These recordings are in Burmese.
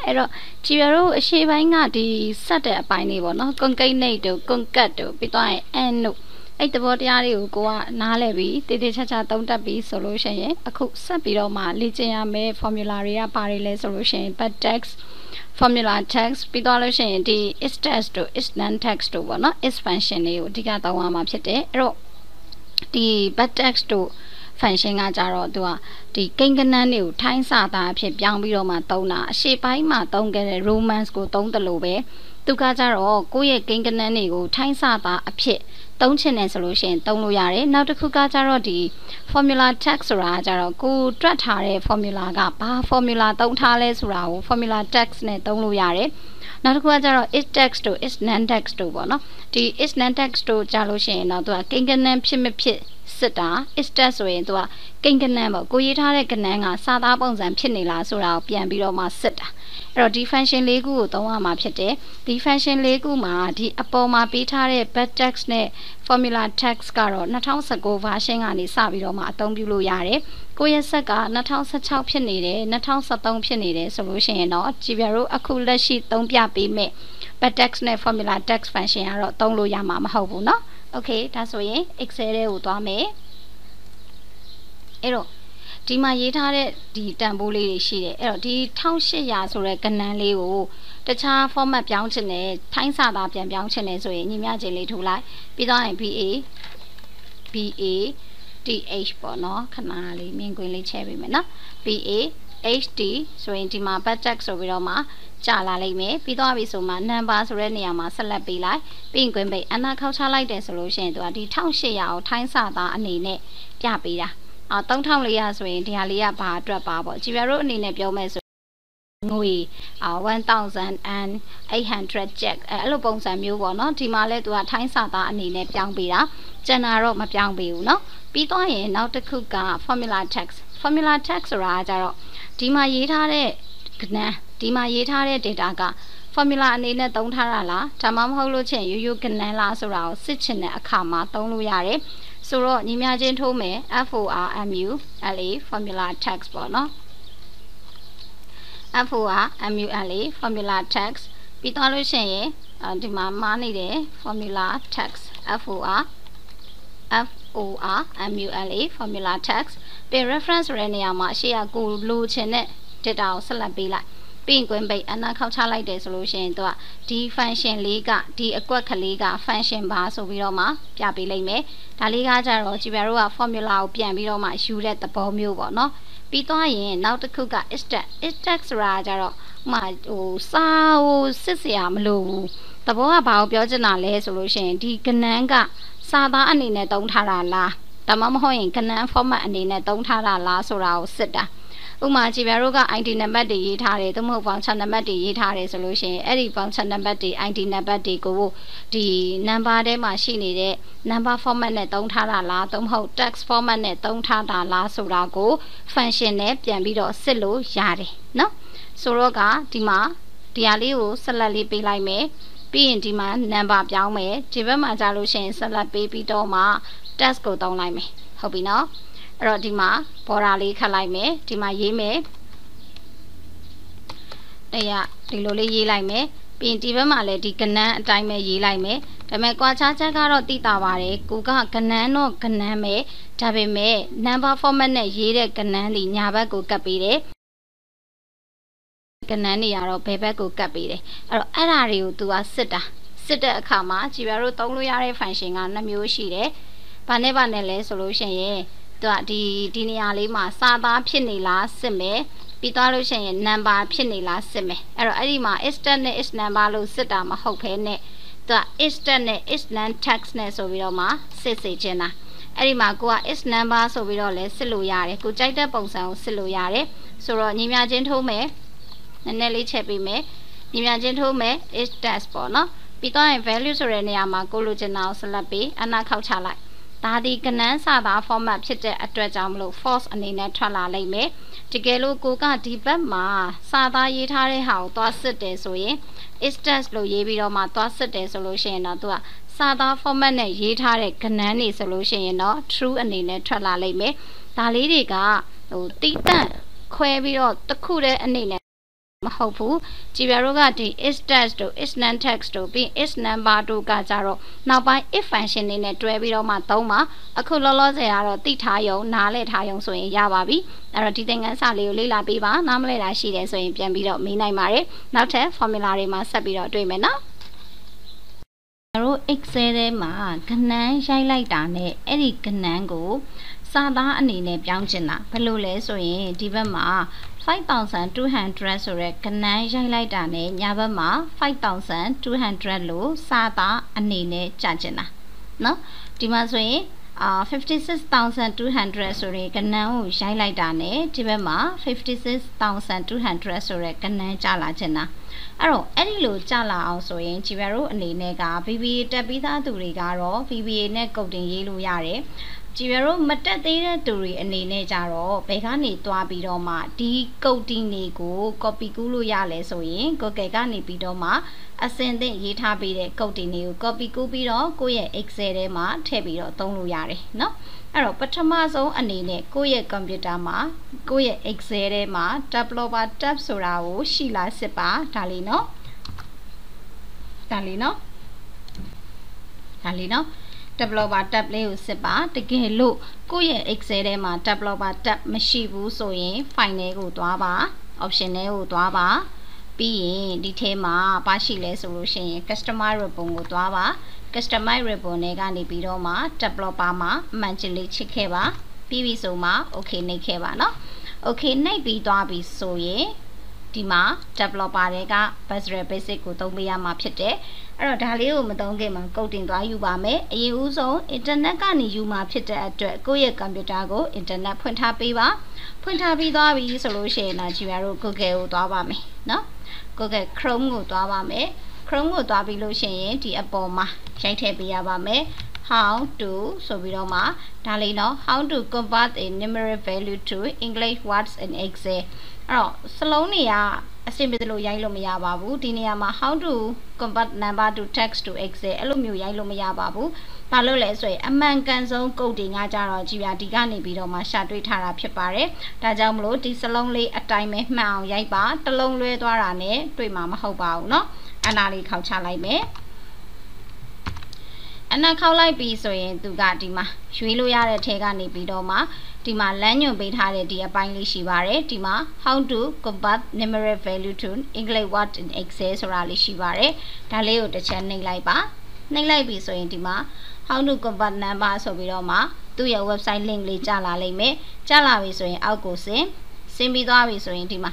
Ero, Chivero, she buying out the Saturday piny one, no concainato, concato, pitoi, and no. Ate the body are go nalevi, the dechacha don't be solution, a cook sapiroma, litia me formularia parile solution, but text. Formula text, bidolution, the is text to is non text to one, is function, you dig out the one up ero. The but text to function as a doa. The Kingananu, time sata, pip young biroma tona, she by ma don't get a romance go down the low way. To Gazaro, go ye Kinganani, time sata, a pit. Don't change solution, don't luyare, now the Kugazaro the formula text or ajaro, go dratare formula gapa, formula don't tales row, formula text ne don't luyare. Now the Kugazaro is text to is non text to one. The is non text to jaloshin, now to a kinganam pimipit. Sita is just way into a kinganam, go yet are a cananga, sada bones and pinilla, so I'll be and below my sita. Defension legu, don't want my pity. Defension legu ma, the apoma bitare, bed text ne, formula text caro, not house ago, washing on the sabiroma, don't be yare. Go yes, saga, not house a chow pinide, not house a don't pinide, solution not, Chivero, a cooler sheet, don't be me. Bed text ne, formula text function, don't lo yama, hobo, no? Okay, that's way, Excel utame. Ero. Dima yetare di tambuli she, the township yas or a canal leo. The char form a bouncing, time sada and bouncing so in imagine to like, bidon BA, bono, canali, mingling cherry mena, BAHD, so in Dima Batak so Viroma, Jala me, Bidovisuma, Nambas, Reniama, Salabila, being going by Anna culture like the solution to a the township or time sada and nene, Jabida. Don't tell me as we the Alia bar drop out. Chivero in a biomes. We are 1,800 jack. Elbows and you will not demale to a time sata and in a young bida. General Mapiang Bill, no? Bitoy, now the cooker, formula text. Formula text or Ajaro. Dima yetare, Dima yetare dataga. Formula and in a don't harala. Tamam holo chain, you can last around, sit in a comma, don't luyare. So, imagine to me FORMULA formula text bono. FORMULA formula text. Bitolution, demand money de formula text. FORMULA formula text. Be reference reniama, she a good blue chene, did our salabila. Being going by an culture like the solution to a D function liga, D aqua liga, function bar so viroma, Piabile me, Taliga Jaro, Chivarua formula, Piambiroma, shoot at the bomb you no. Bitoyen, now the cooker is that it takes Rajaro, my sao sisiam low. The boa about Biogenale solution, D cananga, Sada and in a don't harala. The mamhoing canan format and in a don't harala, so I'll sit there. Chivero ID number the Yitare, the move function number the Yitare solution, any function number the ID number the go, the number de machine, number format don't harala, don't hold text format don't harala, so go, function net, Yambido, Silo, Yari. No? Soroga, Dima, Dialio, Salali be like me, being demand, number of young me, Jivama solution, Salat baby doma, that's go down like me. Hope you know. Rodima, Porali Kalime, Dima Yeme. They are the loli ye like me, being Divamale, Dicana, Time ye like me, the Mequacha Caro Titavare, Kuga Canano, Caname, Tabe me, number for mane ye canali, Nava go capire. Canani are paper go capire. Arario to a sitter. Sitter a kama, Chivero Toluare fanching on the mushire. Panevanele solution ye. The Diniali Masaba Pinila Sime, Bitalushan Namba Pinila Sime. Erima Eastern is Nambalu Sidama Hopene. The Eastern is non taxness of Viroma, Sissy Jenna. Erima Gua is Namba so Virole, Siluyare, Kujata Bonsa, Siluyare, Soro Nimia Gentome, and Nelly Chepi me, Nimia Gentome is Daspona. Between values or any Amagulujana Salabi and a couchala. Tadi canan sada format chit at Dredamlo force and in a trala lay me. Tigelo Goga deeper ma, Sada yitare how toss it is way. It's just lo yebiroma toss it is solution or to Sada format yitare canani solution no, true and in a trala lay me. Talidiga, oh, Titan, Quavio, the Kude and in မဟုတ်ဘူးကြည်ပြတို့ကဒီ is text တို့ is non text တို့ပြီး is number တို့ကကြတော့နောက်ပိုင်း if function တွေနဲ့တွဲပြီးတော့မှသုံးပါအခုလောလောဆယ်ကတော့သိထားရုံနားလည်ထားရုံဆိုရင်ရပါပြီအဲ့တော့ဒီသင်ခန်းစာလေးကိုလေ့လာပေးပါနားမလည်တာရှိတယ်ဆိုရင်ပြန်ပြီးတော့မေးနိုင်ပါတယ်နောက်ထပ် formula တွေမှာဆက်ပြီးတော့တွေ့မယ်နော်တို့ Excel ထဲမှာကဏ္ဍရိုက်လိုက်တာနဲ့အဲ့ဒီကဏ္ဍကိုစာသားအနေနဲ့ပြောင်းချင်တာဘယ်လိုလဲဆိုရင်ဒီဘက်မှာ5200ဆိုတဲ့ကဏ္ဍရိုက်လိုက်တာနဲ့ညာဘက်မှာ5200လို့စာသားအနေနဲ့ကြာချင်တာနော်ဒီမှာဆိုရင်56200ဆိုတဲ့ကဏ္ဍကိုရိုက်လိုက်တာနဲ့ဒီဘက်မှာ56200ဆိုတဲ့ကဏ္ဍကြာလာချင်တာအဲ့တော့အဲ့ဒီလိုကြာလာအောင်ဆိုရင်ជីပြတို့အနေနဲ့က VBA တက်ပြီးသားသူတွေကတော့ VBA နဲ့ကုတ်တင်ရေးလို့ရတယ်ကြည်ပြတို့မတက်သေးတဲ့သူတွေအနေနဲ့ကြတော့ဘယ်ကနေသွားပြီးတော့မှဒီကုတ်တင်တွေကို copy ကူးလို့ရလဲဆိုရင် Google ကနေပြီးတော့မှအစင်သင့်ရေးထားပေးတဲ့ကုတ်တင်တွေကို copy ကူးပြီးတော့ကိုယ့်ရဲ့ Excel ထဲမှာထည့်ပြီးတော့သုံးလို့ရတယ်เนาะအဲ့တော့ပထမဆုံးအနေနဲ့ကိုယ့်ရဲ့ computer မှာကိုယ့်ရဲ့ Excel ထဲမှာ developer tab ဆိုတာကိုရှိလားစစ်ပါဒါလေးเนาะdeveloper tab လေးကိုစစ်ပါတကယ်လို့ကိုယ့်ရဲ့ Excel ထဲမှာ developer tab မရှိဘူးဆိုရင် file ထဲကိုသွားပါ option ထဲကိုသွားပါပြီးရင်ဒီထဲမှာပါရှိလဲဆိုလို့ရှိရင် customer ribbon ကိုသွားပါ customer ribbon တွေကနေပြီးတော့မှ developer မှာအမှန်ချလေးချစ်ခဲ့ပါပြီးပြီဆိုမှ okay နှိပ်ခဲ့ပါเนาะ okay နှိပ်ပြီးသွားပြီဆိုရင်ဒီမှာ developer တွေက Visual Basic ကိုသုံးပေးရမှာဖြစ်တယ်အဲ့တော့ဒါလေးကိုမသုံးခင်မှာကုတ်တင်သွားယူပါမယ်အရင်ဦးဆုံး internet ကနေယူမှာဖြစ်တဲ့အတွက်ကိုယ့်ရဲ့ computer ကို internet ဖွင့်ထားပေးပါဖွင့်ထားပြီးသွားပြီဆိုလို့ရှိရင်တော့ကြည်ပြတို့ Google ကိုသွားပါမယ်เนาะ Google Chrome ကိုသွားပါမယ် Chrome ကိုသွားပြီးလို့ရှိရင်ဒီအပေါ်မှာရိုက်ထည့်ပေးရပါမယ် how to ဆိုပြီးတော့မှဒါလေးเนาะ how to convert a numeric value to English words in Excel အဲ့တော့စလုံးတွေကအဆင်ပြေလို့ရိုက်လို့မရပါဘူးဒီနေရာမှာ how to convert number to text to Excel အဲ့လိုမျိုးရိုက်လို့မရပါဘူးဘာလို့လဲဆိုရင်အမှန်ကန်ဆုံးကုတ်တွေကကြတော့ကြည်ပြဒီကနေပြီးတော့မှရှာတွေ့ထားတာဖြစ်ပါတယ်ဒါကြောင့်မလို့ဒီစလုံးလေးအတိုင်းပဲမှန်အောင်ရိုက်ပါတစ်လုံးလွဲသွားတာနဲ့တွေ့မှာမဟုတ်ပါဘူးเนาะအနာလေးခောက်ချလိုက်မယ်အနာခောက်လိုက်ပြီးဆိုရင်သူကဒီမှာရွေးလို့ရတဲ့ထဲကနေပြီးတော့မှဒီမှာလမ်းညွှန်ပေးထားတဲ့ဒီအပိုင်းလေးရှိပါတယ်ဒီမှာ how to convert numeric value to English word in Excel ဆိုတာလေးရှိပါတယ်ဒါလေးကိုတစ်ချက်နှိပ်လိုက်ပါနှိပ်လိုက်ပြီဆိုရင်ဒီမှာ how to convert number ဆိုပြီးတော့မှသူ့ရဲ့ website link လေးကြာလာလိမ့်မယ်ကြာလာပြီဆိုရင်အောက်ကိုဆင်းပြီးသွားပြီဆိုရင်ဒီမှာ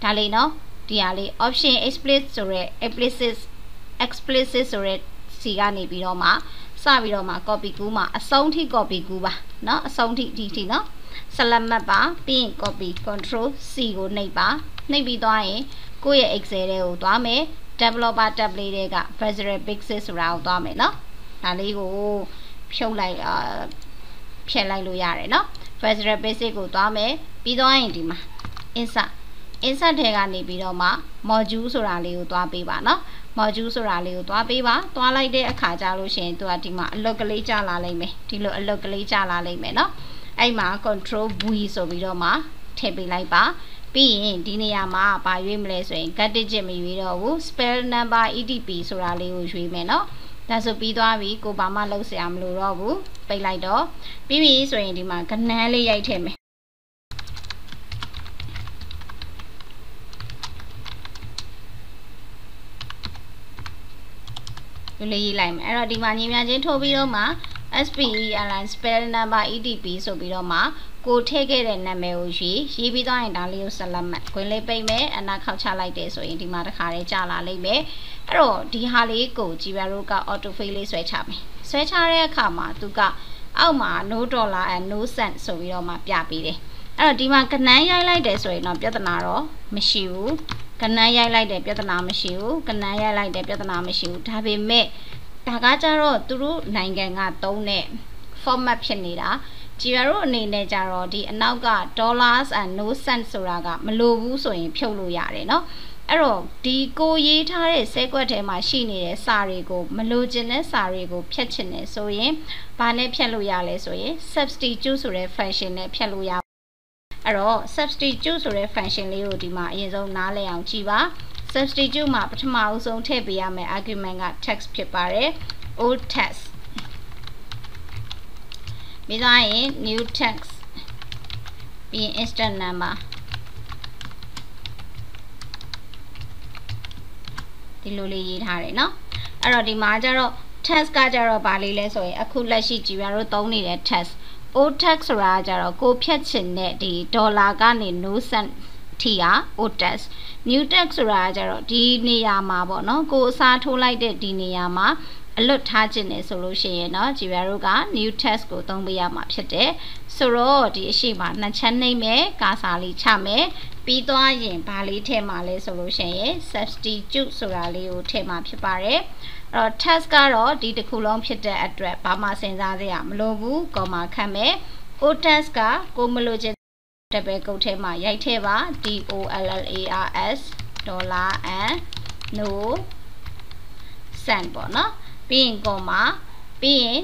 ဒါလေးเนาะဒီဟာလေး option explicit ဆိုရဲ explicit ဆိုရဲစီကနေပြီးတော့မှစပြီးတော့မှ copy ကူးမှာအဆုံးထိ copy ကူးပါเนาะအဆုံးထိဒီเนาะ select မှတ်ပါပြီးရင် copy control C ကိုနှိပ်ပါနှိပ်ပြီးသွားရင်ကိုယ့်ရဲ့ Excel ထဲကိုသွားမယ် developer tab လေးတွေက Visual Basic ဆိုတာကိုသွားမယ်เนาะဒါလေးကိုဖြုတ်လိုက်ဖျက်လိုက်လို့ရတယ်เนาะ Visual Basic ကိုသွားမယ်ပြီးသွားရင်ဒီမှာ insert ထဲကနေပြီးတော့မှ module ဆိုတာလေးကိုသွားပေးပါเนาะ module ဆိုတာလေးကိုသွားပေးပါသွားလိုက်တဲ့အခါကျလို့ရှိရင်သူကဒီမှာအလုတ်ကလေးကြာလာလိမ့်မယ်ဒီလိုအလုတ်ကလေးကြာလာလိမ့်မယ်เนาะအဲ့မှာ control V ဆိုပြီးတော့မှထည့်ပေးလိုက်ပါပြီးရင်ဒီနေရာမှာဘာရွေးမလဲဆိုရင် get digit မရွေးတော့ဘူး spell number EDP ဆိုတာလေးကိုရွေးမယ်เนาะဒါဆိုပြီးသွားပြီကိုဘာမှလုပ်စရာမလိုတော့ဘူးပိတ်လိုက်တော့ပြီးပြီဆိုရင်ဒီမှာကဏ္ဍလေးရိုက်ထည့်မယ်လေးရေးလိုက်မယ်အဲ့တော့ဒီမှာညီမချင်းထိုးပြီးတော့မှ SPELN spell number EDP ဆိုပြီးတော့မှကိုထည့်ခဲ့တဲ့နာမည်ကိုရေးပြီးသွားရင်ဒါလေးကိုဆက်လက်မှတ်ခွင်းလေးပိတ်မယ်အနာခောက်ချလိုက်တယ်ဆိုရင်ဒီမှာတစ်ခါလေးကြာလာလိမ့်မယ်အဲ့တော့ဒီဟာလေးကိုကြည်ပြတို့က auto fill လေးဆွဲချမယ်ဆွဲချတဲ့အခါမှာသူကအောက်မှာ no dollar and no cent ဆိုပြီးတော့မှပြပေးတယ်အဲ့တော့ဒီမှာကဏ္ဍရိုက်လိုက်တယ်ဆိုရင်တော့ပြဿနာတော့မရှိဘူးကဏ္ဍရိုက်လိုက်တယ်ပြဿနာမရှိဘူးကဏ္ဍရိုက်လိုက်တယ်ပြဿနာမရှိဘူးဒါပေမဲ့ဒါကကြတော့သူတို့နိုင်ငံကသုံးတဲ့ format ဖြစ်နေတာကြည်ရတို့အနေနဲ့ကြတော့ဒီအနောက်က dollars and no cents ဆိုတာကမလိုဘူးဆိုရင်ဖြုတ်လို့ရတယ်เนาะအဲ့တော့ဒီကိုရေးထားတဲ့စဲကွက်ထဲမှာရှိနေတဲ့စာတွေကိုမလိုချင်တဲ့စာတွေကိုဖြတ်ချင်တယ်ဆိုရင်ဘာနဲ့ဖြတ်လို့ရလဲဆိုရင် substitute ဆိုတဲ့ function နဲ့ဖြတ်လို့ရ အဲ့တော့ substitute ဆိုတဲ့ function လေးကိုဒီမှာအရင်ဆုံးနားလည်အောင်ကြည့်ပါ substitute မှာပထမအဆုံးထည့်ပေးရမယ့် argument က text ဖြစ်ပါတယ် old text ပြီးသားရင် new text ပြီးရင် instant number ဒီလိုလေးရေးထားတယ်เนาะအဲ့တော့ဒီမှာကျတော့ text ကကျတော့ဗာလေးလဲဆိုရင်အခုလက်ရှိကြည်ပြတို့သုံးနေတဲ့ text old text ဆိုတာကျတော့ကိုဖြတ်ချင်တဲ့ဒီဒေါ်လာကနေ no cent ထိอ่ะ old text new text ဆိုတာကျတော့ဒီနေရာမှာပေါ့เนาะကိုအစားထိုးလိုက်တဲ့ဒီနေရာမှာအလွတ်ထားခြင်းနေဆိုလို့ရှိရင်เนาะကြည်ပြတို့က new text ကိုသုံးပေးရမှာဖြစ်တယ်ဆိုတော့ဒီအရှိမနှစ်ချက်နှိမ့်မယ်ကာစာလေးချမယ်ပြီးသွားရင်ဗာလေးထည့်မှာလဲဆိုလို့ရှိရင် substitute ဆိုတာလေးကိုထည့်မှာဖြစ်ပါတယ်အဲ့တော့ text ကတော့ဒီတစ်ခုလုံးဖြစ်တဲ့အတွက်ဘာမှစဉ်းစားစရာမလိုဘူးကော်မာခတ်မယ် old text ကကိုမလို့ခြင်းတပည့်ကုတ်ထဲမှာရိုက်ထည့်ပါ dollars $and no cent ပေါ့နော်ပြီးရင်ကော်မာပြီးရင်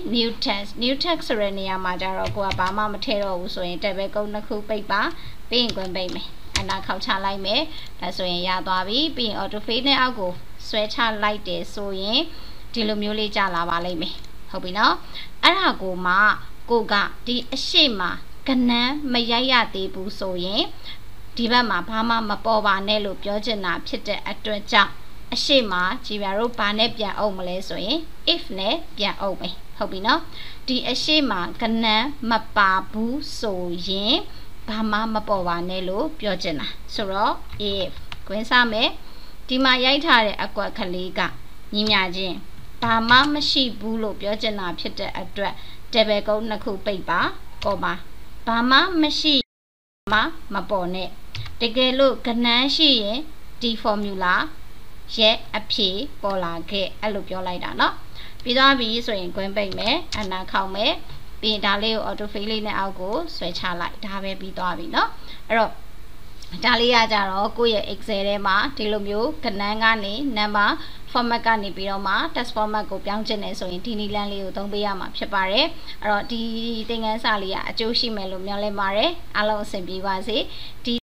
new text ဆိုတဲ့နေရာမှာကျတော့ကိုကဘာမှမထည့်တော့ဘူးဆိုရင်တပည့်ကုတ်နှစ်ခုပိတ်ပါပြီးရင်ကွန်ပိတ်မယ်အနာခောက်ချလိုက်မယ်ဒါဆိုရင်ရသွားပြီပြီးရင် auto fill နဲ့အောက်ကိုဆွဲချလိုက်တယ်ဆိုရင်ဒီလိုမျိုးလေးကြာလာပါလိမ့်မယ်ဟုတ်ပြီနော်အဲ့ဒါကိုမှကိုကဒီအရှိမကနန်းမရိုက်ရသေးဘူးဆိုရင်ဒီဘက်မှာဘာမှမပေါ်ပါနဲ့လို့ပြောချင်တာဖြစ်တဲ့အတွက်ကြောင့်အရှိမကြည်ပြတို့ဘာနဲ့ပြန်အောင်မလဲဆိုရင် if နဲ့ပြန်အောင်မယ်ဟုတ်ပြီနော်ဒီအရှိမကနန်းမပါဘူးဆိုရင်ဘာမှမပေါ်ပါနဲ့လို့ပြောချင်တာဆိုတော့ if ကွင်းစားမယ်ဒီမှာရိုက်ထားတဲ့အကွက်ကလေးကညီမျှချင်းဘာမှမရှိဘူးလို့ပြောချင်တာဖြစ်တဲ့အတွက်တပည့်ကုန်းနှစ်ခုပိတ်ပါကောမှာဘာမှမရှိမှမပေါ်နဲ့တကယ်လို့ကဏန်းရှိရင်ဒီ formula ရဲ့အဖြေပေါ်လာခဲ့အဲ့လိုပြောလိုက်တာเนาะပြီးသွားပြီဆိုရင်ကွင်းပိတ်မယ်အနာခောက်မယ်ပြီးရင်ဒါလေးကို auto fill လေးနဲ့အောက်ကိုဆွဲချလိုက်ဒါပဲပြီးသွားပြီเนาะအဲ့တော့ဒါလေးကကြတော့ကိုယ့်ရဲ့ Excel ထဲမှာဒီလိုမျိုးကဏ္ဍကနေ number format ကနေပြီးတော့မှ text format ကိုပြောင်းချင်တယ်ဆိုရင်ဒီနည်းလမ်းလေးကိုသုံးပေးရမှာဖြစ်ပါတယ်အဲ့တော့ဒီသင်ခန်းစာလေးကအကျိုးရှိမယ်လို့မျှော်လင့်ပါတယ်အားလုံးအဆင်ပြေပါစေဒီ